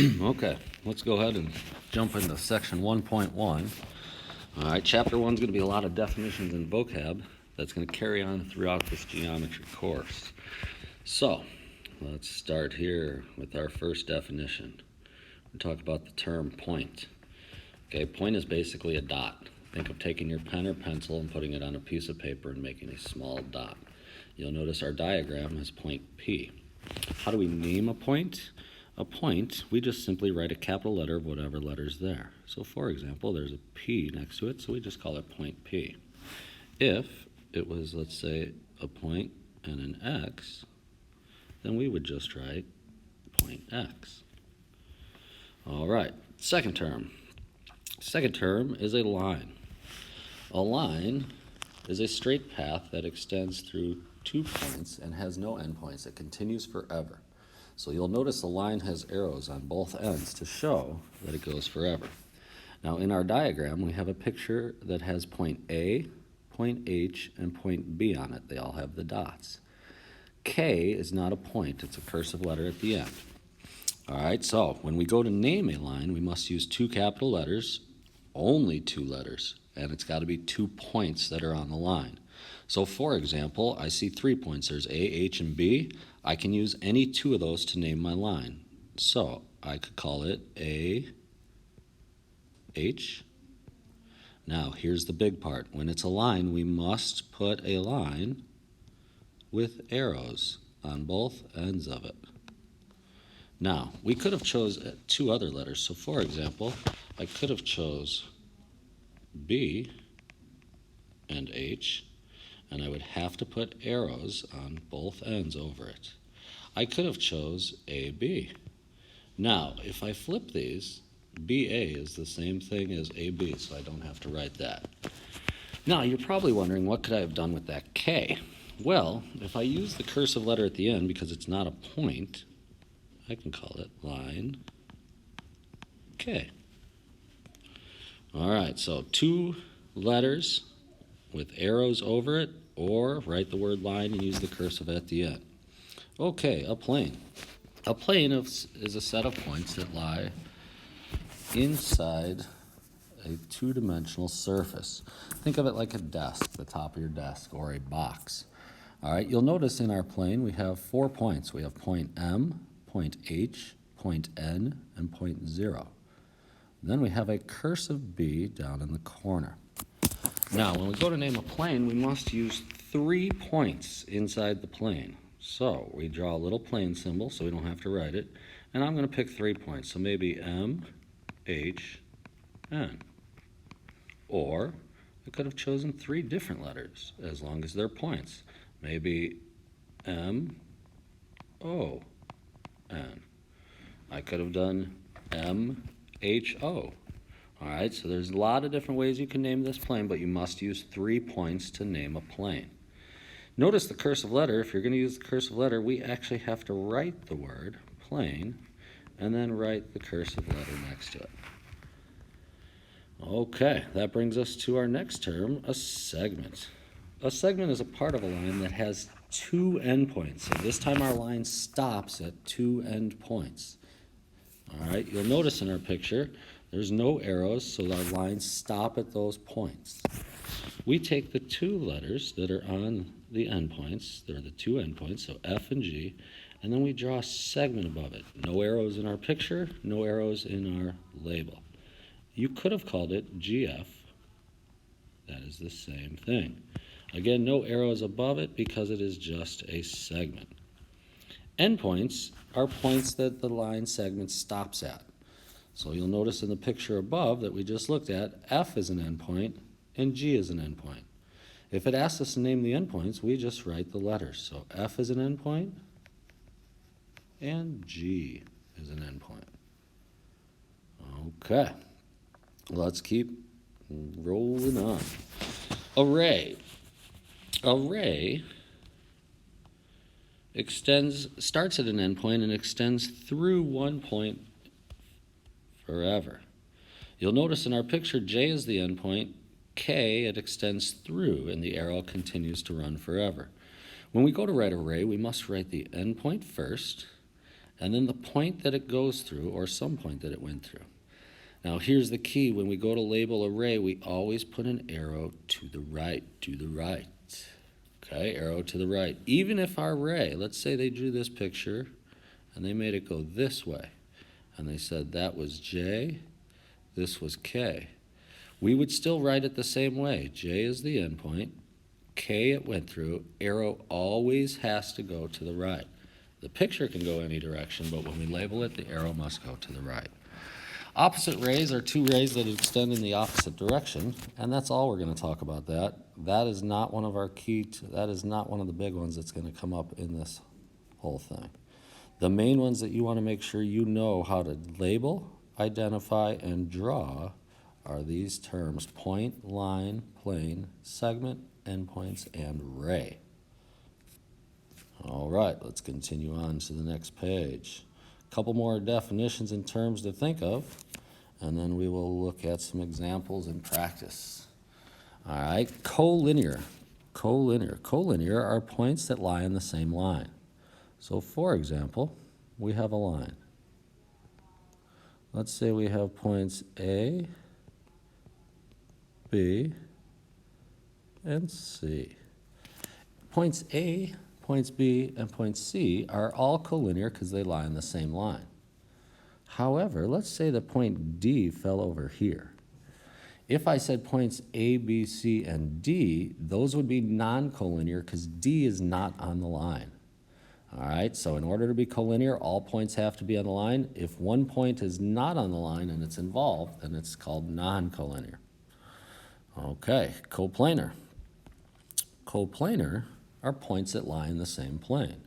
Okay, let's go ahead and jump into section 1.1. All right, chapter 1 is going to be a lot of definitions and vocab that's going to carry on throughout this geometry course. So, let's start here with our first definition. We'll talk about the term point. Okay, point is basically a dot. Think of taking your pen or pencil and putting it on a piece of paper and making a small dot. You'll notice our diagram has point P. How do we name a point? A point, we just simply write a capital letter of whatever letter's there. So for example, there's a P next to it, so we just call it point P. If it was, let's say, a point and an X, then we would just write point X. All right, second term. Second term is a line. A line is a straight path that extends through 2 points and has no endpoints. It continues forever. So you'll notice the line has arrows on both ends to show that it goes forever. Now in our diagram, we have a picture that has point A, point H, and point B on it. They all have the dots. K is not a point, it's a cursive letter at the end. All right, so when we go to name a line, we must use 2 capital letters, only 2 letters, and it's got to be 2 points that are on the line. So for example, I see 3 points. There's A, H, and B. I can use any 2 of those to name my line. So I could call it A, H. Now here's the big part. When it's a line, we must put a line with arrows on both ends of it. Now, we could have chose 2 other letters. So for example, I could have chose B and H, and I would have to put arrows on both ends over it. I could have chose AB. Now, if I flip these, BA is the same thing as AB, so I don't have to write that. Now, you're probably wondering, what could I have done with that K? Well, if I use the cursive letter at the end, because it's not a point, I can call it line K. All right, so 2 letters with arrows over it, or write the word line and use the cursive at the end. Okay, a plane. A plane is a set of points that lie inside a 2-dimensional surface. Think of it like a desk, the top of your desk, or a box. All right, you'll notice in our plane we have 4 points. We have point M, point H, point N, and point 0. Then we have a cursive B down in the corner. Now, when we go to name a plane, we must use 3 points inside the plane. So we draw a little plane symbol so we don't have to write it. And I'm going to pick 3 points. So maybe M, H, N. Or I could have chosen 3 different letters as long as they're points. Maybe M, O, N. I could have done M, H, O. All right, so there's a lot of different ways you can name this plane, but you must use 3 points to name a plane. Notice the cursive letter. If you're going to use the cursive letter, we actually have to write the word plane and then write the cursive letter next to it. Okay, that brings us to our next term, a segment. A segment is a part of a line that has 2 endpoints. So this time our line stops at 2 endpoints. All right, you'll notice in our picture, there's no arrows, so our lines stop at those points. We take the 2 letters that are on the endpoints, they're the 2 endpoints, so F and G, and then we draw a segment above it. No arrows in our picture, no arrows in our label. You could have called it GF. That is the same thing. Again, no arrows above it because it is just a segment. Endpoints are points that the line segment stops at. So you'll notice in the picture above that we just looked at, F is an endpoint and G is an endpoint. If it asks us to name the endpoints, we just write the letters. So F is an endpoint and G is an endpoint. Okay, let's keep rolling on. Array. Array starts at an endpoint and extends through 1 point forever. You'll notice in our picture, J is the endpoint, K, it extends through, and the arrow continues to run forever. When we go to write array, we must write the endpoint first, and then the point that it goes through, or some point that it went through. Now here's the key. When we go to label a ray, we always put an arrow to the right, Okay, arrow to the right. Even if our ray, let's say they drew this picture and they made it go this way, and they said that was J, this was K. We would still write it the same way. J is the endpoint, K it went through, arrow always has to go to the right. The picture can go any direction, but when we label it, the arrow must go to the right. Opposite rays are two rays that extend in the opposite direction, and that's all we're going to talk about that. That is not one of our that is not one of the big ones that's going to come up in this whole thing. The main ones that you want to make sure you know how to label, identify, and draw are these terms: point, line, plane, segment, endpoints, and ray. All right, let's continue on to the next page. A couple more definitions and terms to think of, and then we will look at some examples in practice. All right, collinear. Collinear are points that lie on the same line. So for example, we have a line. Let's say we have points A, B, and C. Points A, points B, and points C are all collinear because they lie on the same line. However, let's say the point D fell over here. If I said points A, B, C, and D, those would be non-collinear because D is not on the line. All right, so in order to be collinear, all points have to be on the line. If one point is not on the line and it's involved, then it's called non-collinear. Okay, coplanar. Coplanar are points that lie in the same plane.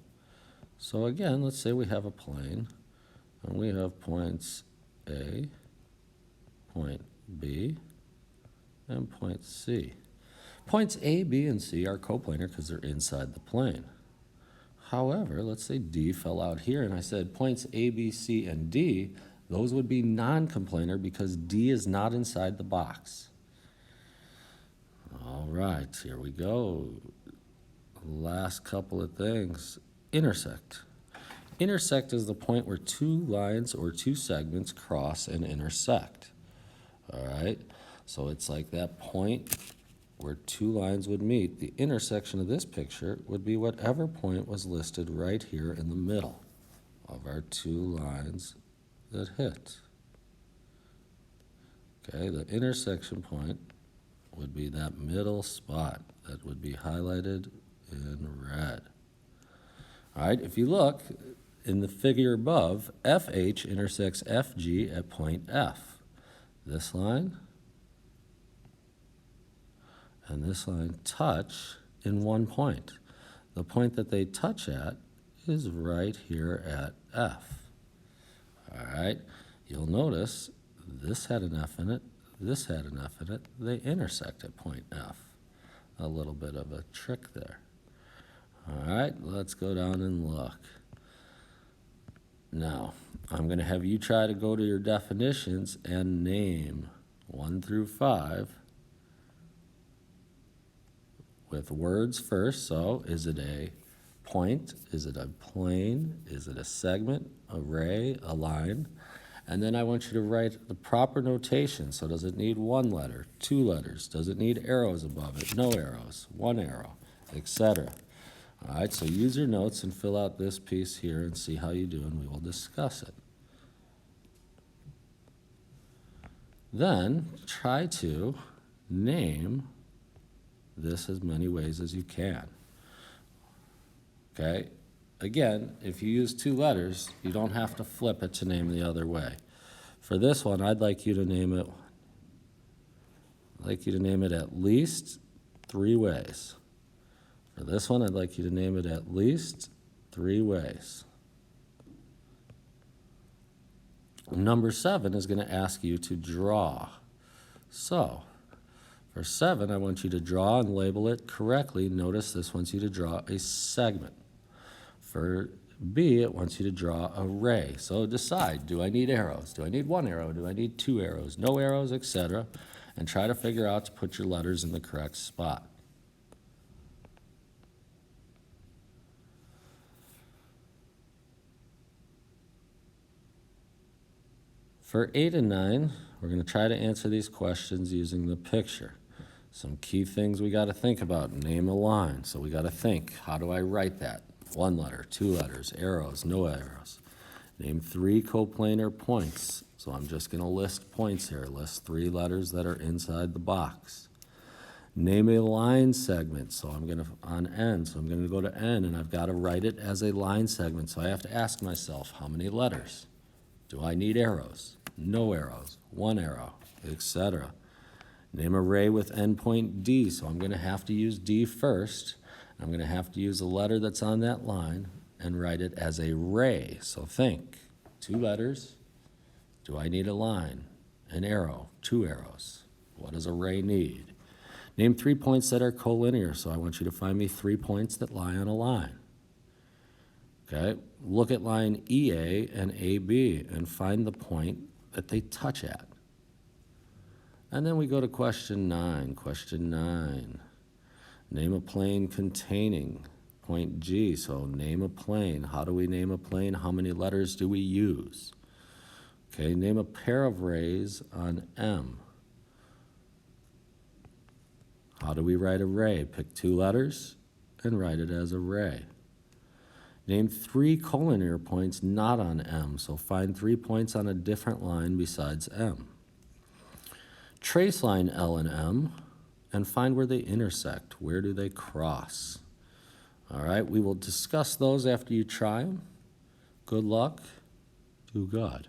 So again, let's say we have a plane, and we have points A, point B, and point C. Points A, B, and C are coplanar because they're inside the plane. However, let's say D fell out here, and I said points A, B, C, and D, those would be non-coplanar because D is not inside the box. All right, here we go. Last couple of things. Intersect. Intersect is the point where two lines or two segments cross and intersect. All right, so it's like that point where two lines would meet. The intersection of this picture would be whatever point was listed right here in the middle of our two lines that hit. Okay, the intersection point would be that middle spot that would be highlighted in red. All right, if you look in the figure above, FH intersects FG at point F. This line and this line touch in one point. The point that they touch at is right here at F. All right, you'll notice this had an F in it, this had an F in it. They intersect at point F. A little bit of a trick there. All right, let's go down and look. Now, I'm going to have you try to go to your definitions and name 1 through 5 with words first. So, is it a point? Is it a plane? Is it a segment, a ray, a line? And then I want you to write the proper notation. So does it need 1 letter, 2 letters? Does it need arrows above it? No arrows, 1 arrow, etc. All right, so use your notes and fill out this piece here and see how you do, and we will discuss it. Then try to name this as many ways as you can. Okay? Again, if you use 2 letters, you don't have to flip it to name the other way. For this one, I'd like you to name it at least 3 ways. For this one, I'd like you to name it at least 3 ways. Number 7 is going to ask you to draw. So, for 7, I want you to draw and label it correctly. Notice this wants you to draw a segment. For B, it wants you to draw a ray. So decide, do I need arrows? Do I need 1 arrow? Do I need 2 arrows? No arrows, etc. And try to figure out to put your letters in the correct spot. For 8 and 9, we're going to try to answer these questions using the picture. Some key things we got to think about. Name a line. So we got to think, how do I write that? 1 letter, 2 letters, arrows, no arrows. Name 3 coplanar points. So I'm just going to list points here. List 3 letters that are inside the box. Name a line segment. So I'm going to, on N, so I'm going to go to N, and I've got to write it as a line segment. So I have to ask myself, how many letters? Do I need arrows? No arrows, 1 arrow, etc. Name a ray with endpoint D, so I'm going to have to use D first. I'm going to have to use a letter that's on that line and write it as a ray. So think, 2 letters. Do I need a line? An arrow, 2 arrows. What does a ray need? Name 3 points that are collinear, so I want you to find me 3 points that lie on a line. Okay, look at line EA and AB and find the point that they touch at. And then we go to question 9. Question 9, name a plane containing point G. So name a plane. How do we name a plane? How many letters do we use? Okay, name a pair of rays on M. How do we write a ray? Pick 2 letters and write it as a ray. Name 3 collinear points not on M. So find 3 points on a different line besides M. Trace line L and M and find where they intersect. Where do they cross? All right, we will discuss those after you try them. Good luck. To God.